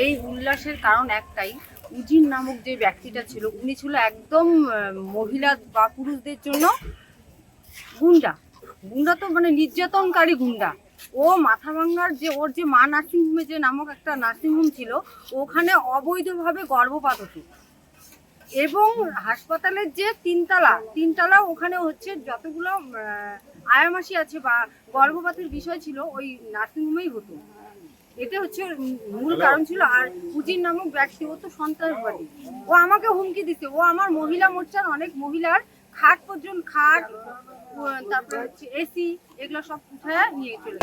এই উল্লাসের কারণ একটাই, উজির নামক যে ব্যক্তিটা ছিল উনি ছিল একদম মহিলা বা পুরুষদের জন্য গুন্ডা। গুন্ডা তো মানে নির্যাতনকারী গুন্ডা। ও মাথাভাঙ্গার যে ওর যে মা নার্সিংহোমে যে নামক একটা নার্সিংহোম ছিল, ওখানে অবৈধভাবে গর্ভপাত হতো এবং হাসপাতালের যে তিনতলা ওখানে হচ্ছে যতগুলো আয়ামাসি আছে বা গর্ভপাতের বিষয় ছিল ওই নার্সিংহোমেই হতো। এটা হচ্ছে মূল কারণ ছিল। আর উজির নামক ব্যক্তি ও তো সন্ত্রাসবাদী, ও আমাকে হুমকি দিচ্ছে। ও আমার মহিলা মোর্চার অনেক মহিলার খাট পর্যন্ত তারপরে হচ্ছে এসি এগুলো সব উঠায় নিয়ে চলে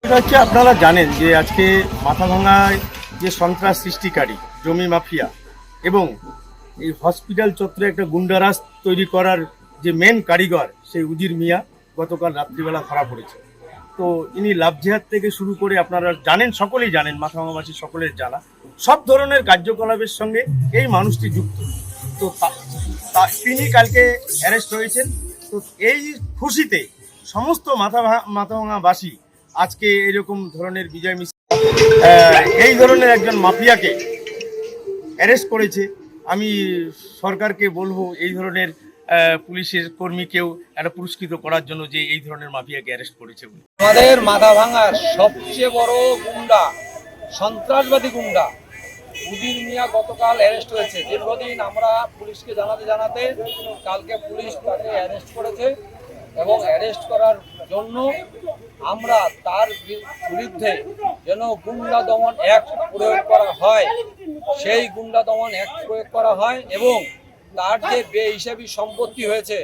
এটা হচ্ছে আপনারা জানেন যে আজকে মাথাভাঙায় যে সন্ত্রাস সৃষ্টিকারী জমি মাফিয়া এবং এই হসপিটাল চত্বরে একটা গুন্ডারাজ তৈরি করার যে মেন কারিগর সেই উজির মিয়া গতকাল রাত্রিবেলা ধরা পড়েছে। তো ইনি লাভ জিহাদ থেকে শুরু করে আপনারা জানেন, সকলেই জানেন, মাথাভাঙাবাসী সকলের জানা, সব ধরনের কার্যকলাপের সঙ্গে এই মানুষটি যুক্ত। তো তিনি কালকে অ্যারেস্ট হয়েছেন। তো এই খুশিতে সমস্ত মাথাভাঙাবাসী আজকে এরকম ধরনের বিজয় মিছিল এই ধরনের একজন মাফিয়াকে অ্যারেস্ট করেছে। আমি সরকারকে বলবো এই ধরনের পুলিশের কর্মীকেও একটা পুরস্কৃত করার জন্য যে এই ধরনের মাফিয়াকে অ্যারেস্ট করেছে। আমাদের মাথাভাঙার সবচেয়ে বড় গুন্ডা, সন্ত্রাসবাদী গুন্ডা উজির মিয়া গতকাল অ্যারেস্ট হয়েছে। দীর্ঘদিন আমরা পুলিশকে জানাতে কালকে পুলিশ তাকে অ্যারেস্ট করেছে এবং অ্যারেস্ট করার জন্য আমরা তার বিরুদ্ধে যেন গুন্ডা দমন অ্যাক্ট প্রয়োগ করা হয়, সেই গুন্ডা দমন অ্যাক্ট প্রয়োগ করা হয় এবং তার যে বেহিসাবি সম্পত্তি হয়েছে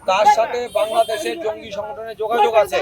তার সাথে বাংলাদেশের জঙ্গি সংগঠনের যোগাযোগ আছে।